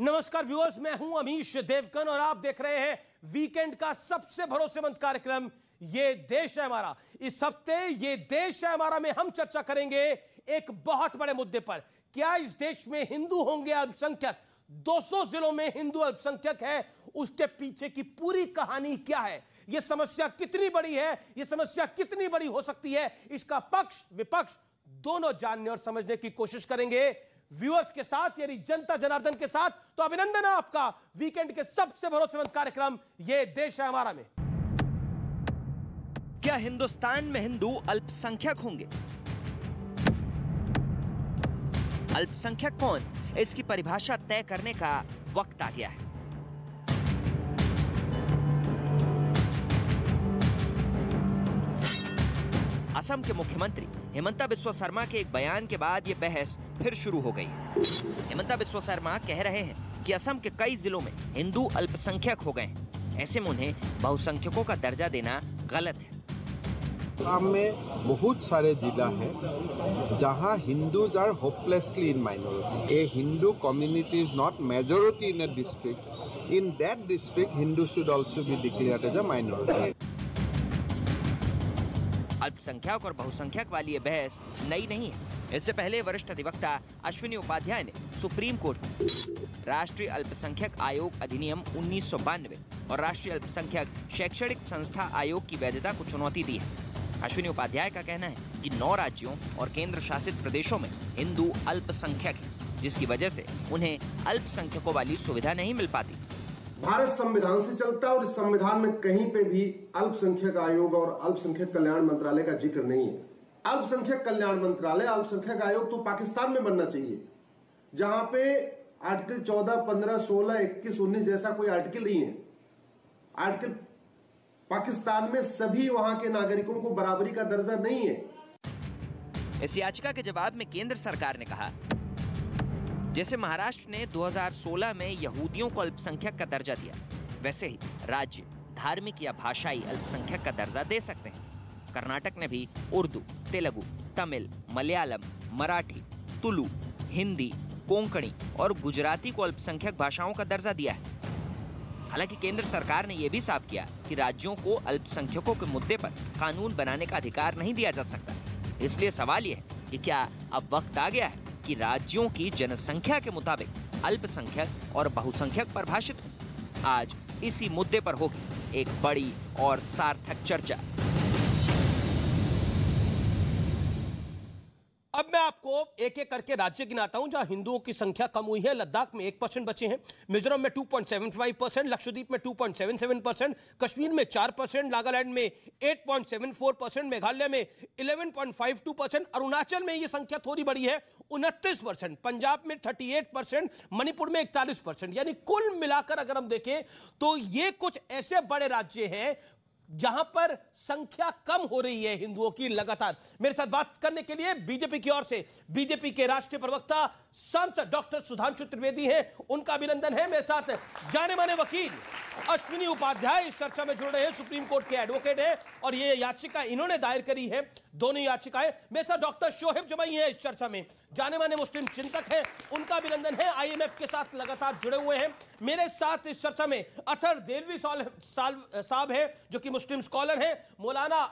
नमस्कार व्यूअर्स, मैं हूं अमीश देवगन और आप देख रहे हैं वीकेंड का सबसे भरोसेमंद कार्यक्रम ये देश है हमारा। इस हफ्ते ये देश है हमारा में हम चर्चा करेंगे एक बहुत बड़े मुद्दे पर। क्या इस देश में हिंदू होंगे अल्पसंख्यक? 200 जिलों में हिंदू अल्पसंख्यक है, उसके पीछे की पूरी कहानी क्या है? यह समस्या कितनी बड़ी है, यह समस्या कितनी बड़ी हो सकती है, इसका पक्ष विपक्ष दोनों जानने और समझने की कोशिश करेंगे व्यूअर्स के साथ, यानी जनता जनार्दन के साथ। तो अभिनंदन है आपका वीकेंड के सबसे भरोसेमंद कार्यक्रम ये देश है हमारा में। क्या हिंदुस्तान में हिंदू अल्पसंख्यक होंगे? अल्पसंख्यक कौन, इसकी परिभाषा तय करने का वक्त आ गया है। असम के मुख्यमंत्री हिमंता बिस्वा शर्मा के एक बयान के बाद यह बहस फिर शुरू हो गई है। हिमंता बिस्वा शर्मा कह रहे हैं कि असम के कई जिलों में हिंदू अल्पसंख्यक हो गए हैं, ऐसे में उन्हें बहुसंख्यकों का दर्जा देना गलत है। असम में बहुत सारे जिला है जहाँ Hindus are hopelessly in minority. A Hindu community is not majority in a district. In that district Hindu should also be declared as a minority. अल्पसंख्यक और बहुसंख्यक वाली ये बहस नई नहीं है। इससे पहले वरिष्ठ अधिवक्ता अश्विनी उपाध्याय ने सुप्रीम कोर्ट में राष्ट्रीय अल्पसंख्यक आयोग अधिनियम 1992 और राष्ट्रीय अल्पसंख्यक शैक्षणिक संस्था आयोग की वैधता को चुनौती दी है। अश्विनी उपाध्याय का कहना है कि 9 राज्यों और केंद्र शासित प्रदेशों में हिंदू अल्पसंख्यक है, जिसकी वजह से उन्हें अल्पसंख्यकों वाली सुविधा नहीं मिल पाती। भारत संविधान से चलता है और इस संविधान में कहीं पे भी अल्पसंख्यक आयोग और अल्पसंख्यक कल्याण मंत्रालय का जिक्र नहीं है। अल्पसंख्यक कल्याण मंत्रालय, अल्पसंख्यक आयोग तो पाकिस्तान में बनना चाहिए, जहां पे आर्टिकल 14, 15, 16, 21, 19 जैसा कोई आर्टिकल नहीं है। आर्टिकल पाकिस्तान में सभी वहां के नागरिकों को बराबरी का दर्जा नहीं है। इस याचिका के जवाब में केंद्र सरकार ने कहा, जैसे महाराष्ट्र ने 2016 में यहूदियों को अल्पसंख्यक का दर्जा दिया, वैसे ही राज्य धार्मिक या भाषाई अल्पसंख्यक का दर्जा दे सकते हैं। कर्नाटक ने भी उर्दू, तेलुगु, तमिल, मलयालम, मराठी, तुलु, हिंदी, कोंकणी और गुजराती को अल्पसंख्यक भाषाओं का दर्जा दिया है। हालांकि केंद्र सरकार ने यह भी साफ किया कि राज्यों को अल्पसंख्यकों के मुद्दे पर कानून बनाने का अधिकार नहीं दिया जा सकता। इसलिए सवाल यह है कि क्या अब वक्त आ गया है कि राज्यों की जनसंख्या के मुताबिक अल्पसंख्यक और बहुसंख्यक परिभाषित हो? आज इसी मुद्दे पर होगी एक बड़ी और सार्थक चर्चा। अब मैं आपको एक एक करके राज्य गिनाता हूं जहां हिंदुओं की संख्या कम हुई है। लद्दाख में 1% बचे हैं, मिजोरम में 2.75%, लक्षद्वीप में 2.77%, कश्मीर में 4%, नागालैंड में 8.74%, मेघालय में 11.52%, अरुणाचल में यह संख्या थोड़ी बड़ी है 29%, पंजाब में 38%, मणिपुर में 41%। यानी कुल मिलाकर अगर हम देखें तो ये कुछ ऐसे बड़े राज्य हैं जहां पर संख्या कम हो रही है हिंदुओं की लगातार। मेरे साथ बात करने के लिए बीजेपी की ओर से बीजेपी के राष्ट्रीय प्रवक्ता संत डॉक्टर सुधांशु त्रिवेदी हैं, उनका अभिनंदन है। मेरे साथ जाने माने वकील अश्विनी उपाध्याय इस चर्चा में जुड़ रहे हैं, सुप्रीम कोर्ट के एडवोकेट हैं और ये याचिका इन्होंने दायर करी है, दोनों याचिकाएं। मेरे साथ डॉक्टर शोहेब जमई है इस चर्चा में, जाने माने मुस्लिम चिंतक हैं, उनका अभिनंदन है, IMF के साथ लगातार जुड़े हुए हैं। मेरे साथ इस चर्चा में अतर देलवी साहब हैं जो कि मुस्लिम स्कॉलर हैं, मौलाना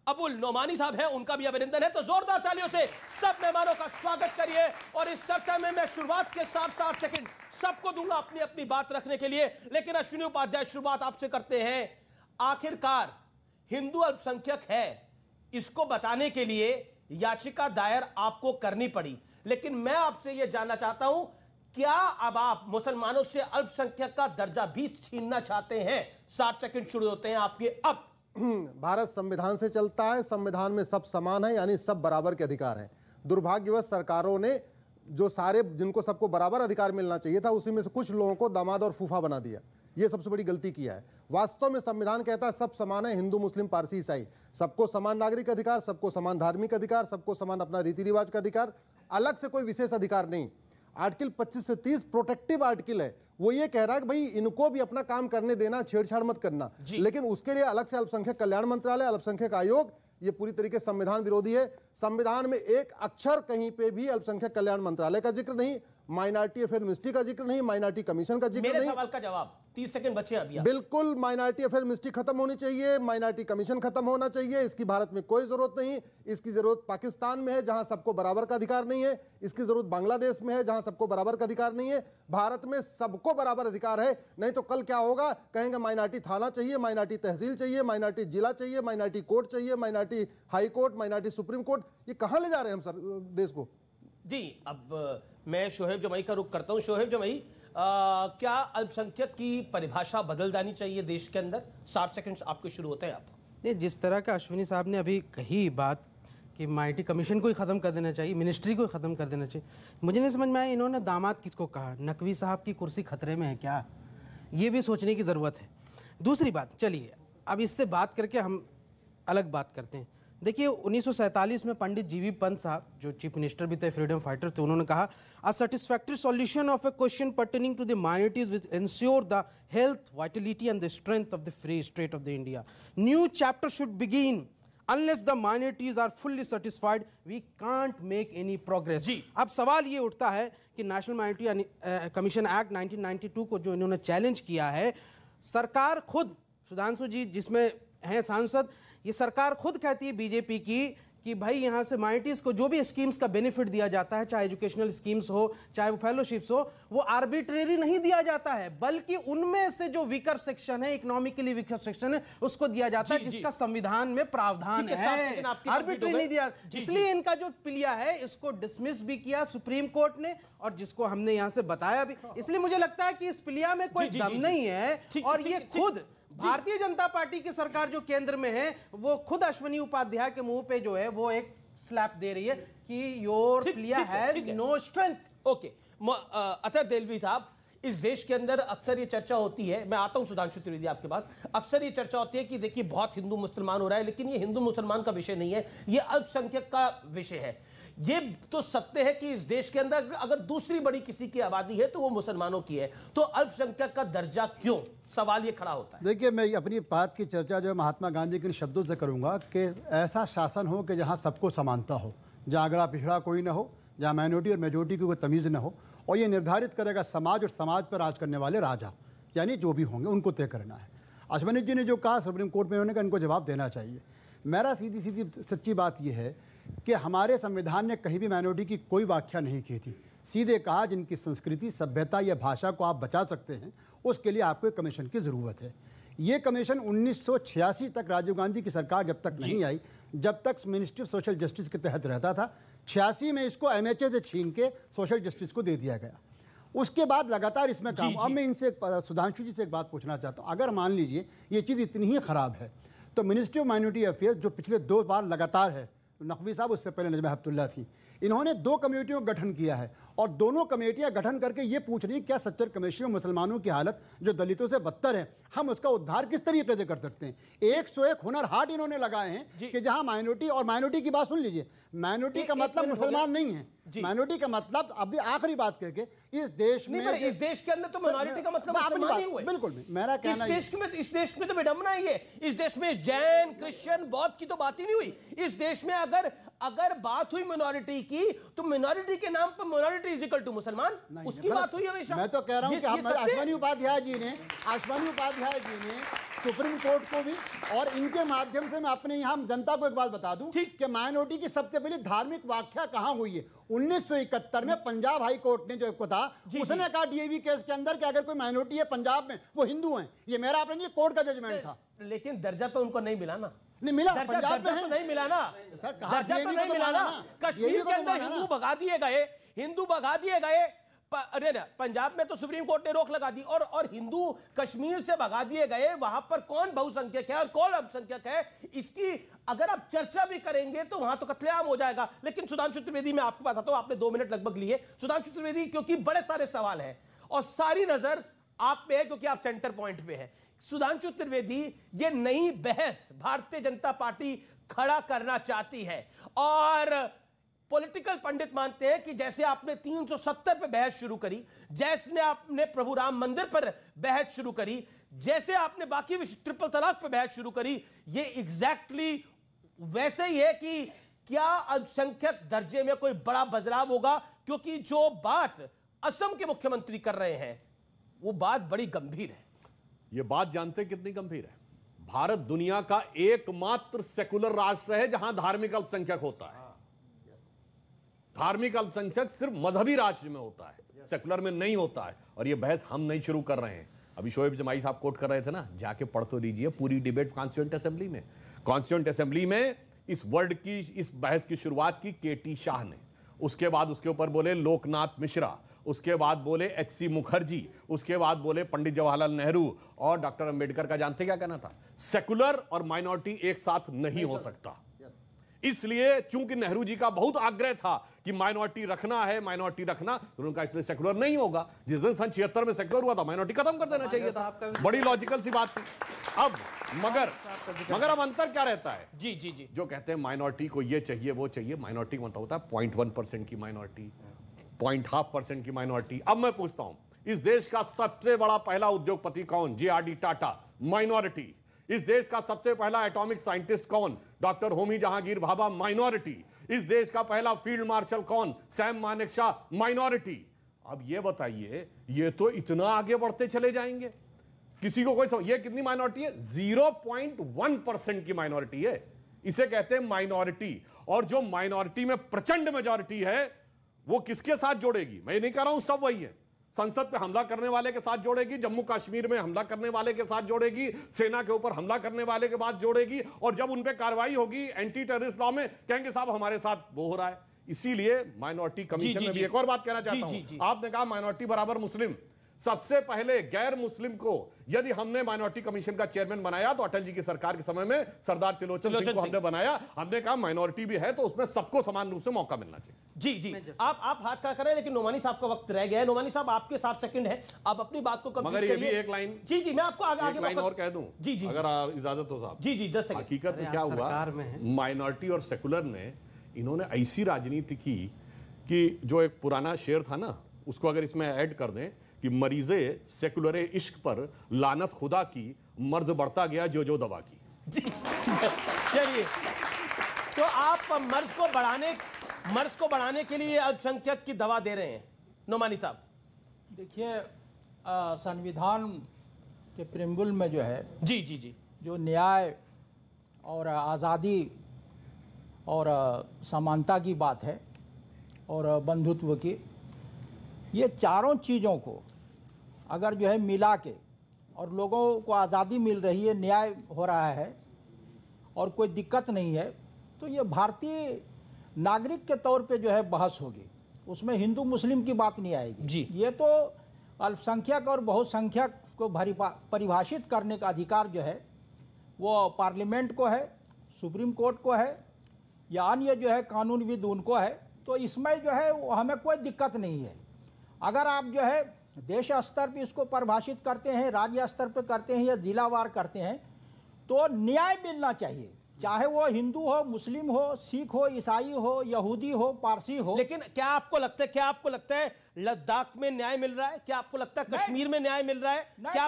अबुल नोमानी साहब हैं, उनका भी अभिनंदन है। तो जोरदार तालियों से सब मेहमानों का स्वागत करिए। और इस चर्चा में मैं शुरुआत के 60 सेकंड सबको दूंगा अपनी अपनी बात रखने के लिए, लेकिन अश्विनी उपाध्याय शुरुआत आपसे करते हैं। आखिरकार हिंदू अल्पसंख्यक है, इसको बताने के लिए याचिका दायर आपको करनी पड़ी, लेकिन मैं आपसे यह जानना चाहता हूं, क्या अब आप मुसलमानों से अल्पसंख्यक का दर्जा भी छीनना चाहते हैं? 60 सेकंड शुरू होते हैं आपके अब। भारत संविधान से चलता है, संविधान में सब समान है, यानी सब बराबर के अधिकार हैं। दुर्भाग्यवश सरकारों ने जो सारे जिनको सबको बराबर अधिकार मिलना चाहिए था, उसी में से कुछ लोगों को दामाद और फूफा बना दिया। ये सबसे बड़ी गलती किया है। वास्तव में संविधान कहता है सब समान है, हिंदू, मुस्लिम, पारसी, ईसाई, सबको समान नागरिक अधिकार, सबको समान धार्मिक अधिकार, सबको समान अपना रीति रिवाज का अधिकार, अलग से कोई विशेष अधिकार नहीं। आर्टिकल 25 से 30 प्रोटेक्टिव आर्टिकल है, वो ये कह रहा है कि भाई इनको भी अपना काम करने देना, छेड़छाड़ मत करना, लेकिन उसके लिए अलग से अल्पसंख्यक कल्याण मंत्रालय, अल्पसंख्यक आयोग, ये पूरी तरीके से संविधान विरोधी है। संविधान में एक अक्षर कहीं पे भी अल्पसंख्यक कल्याण मंत्रालय का जिक्र नहीं, माइनॉरिटी अफेयर मिनिस्ट्री का जिक्र नहीं, माइनॉरिटी कमीशन का जिक्र मेरे नहीं। सवाल का जवाब 30 सेकंड बचे अभी। बिल्कुल माइनॉरिटी अफेयर मिनिस्ट्री खत्म होनी चाहिए, माइनॉरिटी कमीशन खत्म होना चाहिए। इसकी भारत में कोई जरूरत नहीं। इसकी जरूरत पाकिस्तान में है जहां सबको बराबर का अधिकार नहीं है। इसकी जरूरत बांग्लादेश में है जहां सबको बराबर का अधिकार नहीं है। भारत में सबको बराबर अधिकार है, नहीं तो कल क्या होगा, कहेंगे माइनॉरिटी थाना चाहिए, माइनॉरिटी तहसील चाहिए, माइनॉरिटी जिला चाहिए, माइनॉरिटी कोर्ट चाहिए, minority high court, minority supreme court. ये कहां ले जा रहे हैं हम सर देश को? जी, अब मैं शोहेब जमई का रुख करता हूं। शोहेब जमई, क्या अल्पसंख्यक की परिभाषा बदल जानी चाहिए देश के अंदर? 60 सेकंड आपके शुरू होते हैं। आप नहीं, जिस तरह का अश्विनी साहब ने अभी कही बात कि माइनॉरिटी कमीशन को ही ख़त्म कर देना चाहिए, मिनिस्ट्री को ही ख़त्म कर देना चाहिए, मुझे नहीं समझ में आया इन्होंने दामाद किसको कहा। नकवी साहब की कुर्सी खतरे में है क्या? ये भी सोचने की ज़रूरत है। दूसरी बात, चलिए अब इससे बात करके हम अलग बात करते हैं। देखिए 1947 में पंडित जीवी पंत साहब, जो चीफ मिनिस्टर भी थे, फ्रीडम फाइटर थे, उन्होंने कहा a satisfactory solution of a question pertaining to the minorities which ensure the health, vitality and the strength of the free state of the India. New chapter should begin unless the minorities are fully satisfied we can't make any progress. जी, अब सवाल ये उठता है कि national minority commission act 1992 को जो इन्होंने चैलेंज किया है, सरकार खुद, सुधांशु जी जिसमें हैं सांसद, ये सरकार खुद कहती है बीजेपी की कि भाई यहाँ से माइनॉरिटीज को जो भी स्कीम्स का बेनिफिट दिया जाता है, चाहे एजुकेशनल स्कीम्स हो, चाहे वो फेलोशिप्स हो, वो आर्बिट्रेरी नहीं दिया जाता है, बल्कि उनमें से जो वीकर सेक्शन है, इकोनॉमिकली वीकर सेक्शन है, उसको दिया जाता है जिसका संविधान में प्रावधान है। आर्बिट्रेरी नहीं दिया, इसलिए इनका जो पिलिया है इसको डिसमिस भी किया सुप्रीम कोर्ट ने, और जिसको हमने यहाँ से बताया भी। इसलिए मुझे लगता है कि इस पिलिया में कोई दम नहीं है, और ये खुद भारतीय जनता पार्टी की सरकार जो केंद्र में है, वो खुद अश्विनी उपाध्याय के मुंह पे जो है वो एक स्लैप दे रही है कि your plea has no strength. Okay, Athar Dehlvi sahab, इस देश के अंदर अक्सर ये चर्चा होती है, मैं आता हूं सुधांशु त्रिवेदी आपके पास, अक्सर ये चर्चा होती है कि देखिए बहुत हिंदू मुसलमान हो रहा है, लेकिन ये हिंदू मुसलमान का विषय नहीं है, ये अल्पसंख्यक का विषय है। ये तो सत्य है कि इस देश के अंदर अगर दूसरी बड़ी किसी की आबादी है तो वो मुसलमानों की है, तो अल्पसंख्यक का दर्जा क्यों? सवाल ये खड़ा होता है। देखिए, मैं अपनी बात की चर्चा जो है महात्मा गांधी के इन शब्दों से करूंगा कि ऐसा शासन हो कि जहां सबको समानता हो, जहां अगड़ा पिछड़ा कोई ना हो, जहां माइनॉरिटी और मेजोरिटी की कोई तमीज़ ना हो, और ये निर्धारित करेगा समाज और समाज पर राज करने वाले राजा, यानी जो भी होंगे उनको तय करना है। अश्विनी जी ने जो कहा सुप्रीम कोर्ट में, उन्होंने कहा इनको जवाब देना चाहिए। मेरा सीधी सीधी सच्ची बात यह है कि हमारे संविधान ने कहीं भी माइनॉरिटी की कोई व्याख्या नहीं की थी। सीधे कहा जिनकी संस्कृति, सभ्यता या भाषा को आप बचा सकते हैं, उसके लिए आपको एक कमीशन की ज़रूरत है। ये कमीशन 1986 तक, राजीव गांधी की सरकार जब तक नहीं आई, जब तक मिनिस्ट्री ऑफ सोशल जस्टिस के तहत रहता था, 86 में इसको MHA से छीन के सोशल जस्टिस को दे दिया गया। उसके बाद लगातार इसमें काम। अब मैं इनसे सुधांशु जी से एक बात पूछना चाहता हूँ, अगर मान लीजिए ये चीज़ इतनी ही ख़राब है, तो मिनिस्ट्री ऑफ माइनॉरिटी अफेयर्स जो पिछले 2 बार लगातार है, नकवी साहब उससे पहले नजमा हेपतुल्ला थी, इन्होंने 2 कमेटियों का गठन किया है, और दोनों कमेटियां गठन करके ये पूछ रही क्या सच्चर कमेटी में मुसलमानों की हालत जो दलितों से बदतर है, हम उसका उद्धार किस तरीके से कर सकते हैं। 101 हुनर हाट इन्होंने लगाए हैं कि जहां माइनॉरिटी, और माइनॉरिटी की बात सुन लीजिए, माइनॉरिटी का मतलब मुसलमान नहीं है, माइनॉरिटी का मतलब, अभी आखिरी बात करके, इस देश में, इस देश के अंदर तो माइनॉरिटी का मतलब मुसलमान ही हुए। बिल्कुल, मेरा कहना इस देश में तो विडंबना ही है। इस देश में जैन, क्रिश्चियन, बौद्ध की तो बात ही नहीं हुई। इस देश में अगर बात हुई मिनॉरिटी की, तो मिनॉरिटी के नाम पर मिनॉरिटी इज इक्वल टू मुसलमान, उसकी बात हुई हमेशा। मैं तो कह रहा हूं कि अश्विनी उपाध्याय जी ने सुप्रीम कोर्ट को भी, और इनके माध्यम से मैं अपने यहाँ जनता को एक बात बता दूं कि माइनॉरिटी की सबसे पहले धार्मिक व्याख्या कहां हुई है। 1971 में पंजाब हाई कोर्ट ने जो कहा, उसने कहा DAV केस के अंदर कि अगर कोई माइनॉरिटी है पंजाब में, वो हिंदू हैं। ये मेरा अपने नहीं, कोर्ट का जजमेंट था। लेकिन दर्जा तो उनको नहीं मिला ना। नहीं मिला, पंजाब में तो नहीं मिला ना, दर्जा तो नहीं मिला ना। कश्मीर के अंदर हिंदू भगा दिए गए, अरे ना, पंजाब में तो सुप्रीम कोर्ट ने रोक लगा दी, और हिंदू कश्मीर से भगा दिए गए। वहां पर कौन बहुसंख्यक है और कौन अल्पसंख्यक है, इसकी अगर आप चर्चा भी करेंगे तो वहां तो कत्लेआम हो जाएगा। लेकिन सुधांशु त्रिवेदी, मैं आपके पास आता हूं, आपने 2 मिनट लगभग लिए। सुधांशु त्रिवेदी, क्योंकि बड़े सारे सवाल हैं और सारी नजर आप पे है, क्योंकि आप सेंटर पॉइंट पे है। सुधांशु त्रिवेदी, ये नई बहस भारतीय जनता पार्टी खड़ा करना चाहती है, और पॉलिटिकल पंडित मानते हैं कि जैसे आपने 370 पे बहस शुरू करी, जैसे आपने प्रभु राम मंदिर पर बहस शुरू करी, जैसे आपने बाकी ट्रिपल तलाक पे बहस शुरू करी, ये एग्जैक्टली वैसे ही है कि क्या अल्पसंख्यक दर्जे में कोई बड़ा बदलाव होगा? क्योंकि जो बात असम के मुख्यमंत्री कर रहे हैं, वो बात बड़ी गंभीर है। ये बात जानते कितनी गंभीर है? भारत दुनिया का एकमात्र सेकुलर राष्ट्र है जहां धार्मिक अल्पसंख्यक होता है। धार्मिक अल्पसंख्यक सिर्फ मजहबी राष्ट्र में होता है, सेकुलर में नहीं होता है। और ये बहस हम नहीं शुरू कर रहे हैं। अभी शोएब जमाई साहब कोट कर रहे थे ना, जाके पढ़ तो लीजिए पूरी डिबेट कॉन्स्टिट्यूएंट असेंबली में। कॉन्स्टिट्यूएंट असेंबली में इस वर्ड की, इस बहस की शुरुआत की केटी शाह ने, उसके बाद उसके ऊपर बोले लोकनाथ मिश्रा, उसके बाद बोले एच.सी. मुखर्जी, उसके बाद बोले पंडित जवाहरलाल नेहरू और डॉक्टर अंबेडकर का जानते क्या कहना था? सेकुलर और माइनॉरिटी एक साथ नहीं हो सकता। इसलिए चूंकि नेहरू जी का बहुत आग्रह था कि माइनॉरिटी रखना है, माइनॉरिटी रखना, तो उनका इसलिए सेकुलर नहीं होगा। जिस दिन सन 76 में सेकुलर हुआ था, माइनॉरिटी खत्म कर देना चाहिए था। बड़ी लॉजिकल सी बात थी। अब मगर अब अंतर क्या रहता है? जी जी जी, जो कहते हैं माइनॉरिटी को ये चाहिए वो चाहिए, माइनॉरिटी मतलब होता है 0.1% की माइनॉरिटी, 0.5% की माइनॉरिटी। अब मैं पूछता हूं, इस देश का सबसे बड़ा पहला उद्योगपति कौन? जे.आर.डी. टाटा, माइनॉरिटी। इस देश का सबसे पहला एटॉमिक साइंटिस्ट कौन? Doctor Homi Jahangir Bhabha, minority. इस देश का पहला फील्ड मार्शल कौन? Sam Manekshaw, minority. अब ये बताइए, ये तो इतना आगे बढ़ते चले जाएंगे, किसी को कोई समझ? ये कितनी माइनॉरिटी है? 0.1% की माइनॉरिटी है। इसे कहते हैं माइनॉरिटी। और जो माइनॉरिटी में प्रचंड मेजॉरिटी है, वो किसके साथ जोड़ेगी? मैं नहीं कह रहा हूं सब वही है। संसद पे हमला करने वाले के साथ जोड़ेगी, जम्मू कश्मीर में हमला करने वाले के साथ जोड़ेगी, सेना के ऊपर हमला करने वाले के बाद जोड़ेगी, और जब उन पे कार्रवाई होगी एंटी टेररिस्ट लॉ में, कहेंगे साहब हमारे साथ वो हो रहा है। इसीलिए माइनॉरिटी कमीशन में भी एक और बात कहना चाहता हूं। आपने कहा माइनॉरिटी बराबर मुस्लिम। सबसे पहले गैर मुस्लिम को यदि हमने माइनॉरिटी कमीशन का चेयरमैन बनाया तो अटल जी की सरकार के समय में सरदार त्रिलोचन सिंह को हमने बनाया। हमने कहा माइनॉरिटी भी है तो उसमें सबको समान रूप से मौका मिलना चाहिए। जी जी, आप हाथ खड़ा करें, लेकिन नोमानी साहब का वक्त रह गया है। नोमानी साहब, आपके 7 सेकंड है, आप अपनी बात को कंप्लीट करिए। मगर ये भी एक लाइन, जी जी, मैं आपको आगे लाइन और कह दूं, जी जी, अगर इजाजत हो साहब। जी जी, 10 सेकंड। हकीकत में क्या हुआ, माइनॉरिटी और सेकुलर ने, इन्होंने ऐसी राजनीति की कि जो एक पुराना शेर था ना, उसको अगर इसमें ऐड कर दें कि मरीजे सेकुलर इश्क पर लानत खुदा की, मर्ज बढ़ता गया जो जो दवा की। जी चलिए, तो आप मर्ज को बढ़ाने के लिए अल्पसंख्यक की दवा दे रहे हैं, नोमानी साहब? देखिए, संविधान के प्रेम्बुल में जो है, जी जी जी, जो न्याय और आज़ादी और समानता की बात है और बंधुत्व की, ये चारों चीज़ों को अगर जो है मिला के, और लोगों को आज़ादी मिल रही है, न्याय हो रहा है और कोई दिक्कत नहीं है, तो ये भारतीय नागरिक के तौर पे जो है बहस होगी, उसमें हिंदू मुस्लिम की बात नहीं आएगी जी। ये तो अल्पसंख्यक और बहुसंख्यक को परिभाषित करने का अधिकार जो है वो पार्लियामेंट को है, सुप्रीम कोर्ट को है, या अन्य जो है कानूनविद उनको है। तो इसमें जो है हमें कोई दिक्कत नहीं है। अगर आप जो है देश स्तर पर इसको परिभाषित करते हैं, राज्य स्तर पर करते हैं या जिलावार करते हैं, तो न्याय मिलना चाहिए, चाहे वो हिंदू हो, मुस्लिम हो, सिख हो, ईसाई हो, यहूदी हो, पारसी हो। लेकिन क्या आपको लगता है लद्दाख में न्याय मिल रहा है? क्या आपको लगता है कश्मीर में न्याय मिल रहा है? क्या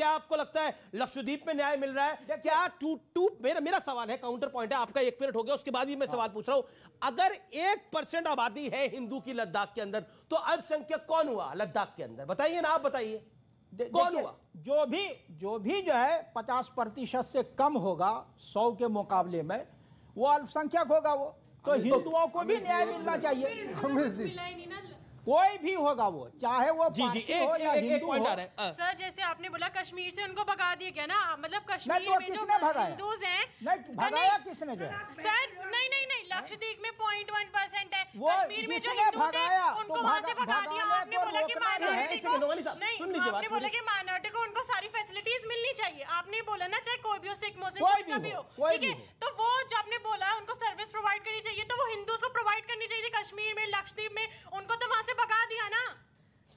आपको लगता है लक्षद्वीप में न्याय मिल रहा है? क्या मेरा सवाल है, काउंटर पॉइंट है, आपका 1 मिनट हो गया, उसके बाद ही मैं सवाल पूछ रहा हूं। अगर 1% आबादी है हिंदू की लद्दाख के अंदर, तो अल्पसंख्यक कौन हुआ लद्दाख के अंदर? बताइए ना, आप बताइए कौन हुआ? जो भी जो है 50% से कम होगा 100 के मुकाबले में, वो अल्पसंख्यक होगा। वो तो हिंदुओं को भी न्याय मिलना चाहिए, कोई भी होगा वो, चाहे वो जी जी, एक पॉइंट आ रहा है सर। जैसे आपने बोला कश्मीर से उनको भगा दिया गया ना, मतलब कश्मीर तो में जो हिंदूज हैं, नहीं भगाया किसने? जो सर नहीं, लक्षद्वीप में 0.1% है, वो कश्मीर में जो हिंदू थे उनको वहां से भगा दिया। आपने बोला कि माइनॉरिटी को उनको सारी फैसिलिटीज मिलनी चाहिए। आपने बोला ना, चाहे कोई भी हो, सिख मुस्लिम कोई भी हो, ठीक है? तो वो जब आपने बोला उनको सर्विस प्रोवाइड करनी चाहिए, तो वो हिंदूज को प्रोवाइड करनी चाहिए थी कश्मीर में, लक्षद्वीप में। उनको तो वहां से भगा दिया ना,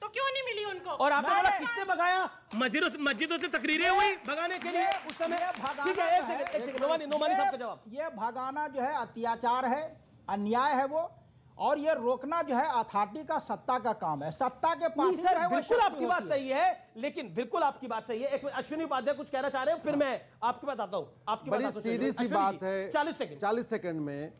तो क्यों नहीं मिली उनको? और आपने बोला किसने भगाया? मस्जिदों से तकरीरें हुई भगाने के लिए उस समय। ठीक है, एक सेकंड, नोमानी साहब का जवाब। ये भगाना जो है अत्याचार है, अन्याय है वो, और ये रोकना जो है अथॉरिटी का, सत्ता का काम है। सत्ता के पास सर, बिल्कुल आपकी बात सही है, लेकिन बिल्कुल आपकी बात सही है। एक अश्विनी उपाध्याय कुछ कहना चाह रहे हैं, फिर मैं आपकी बात आता हूं। आपकी बड़ी सीधी सी बात है, 40 सेकंड में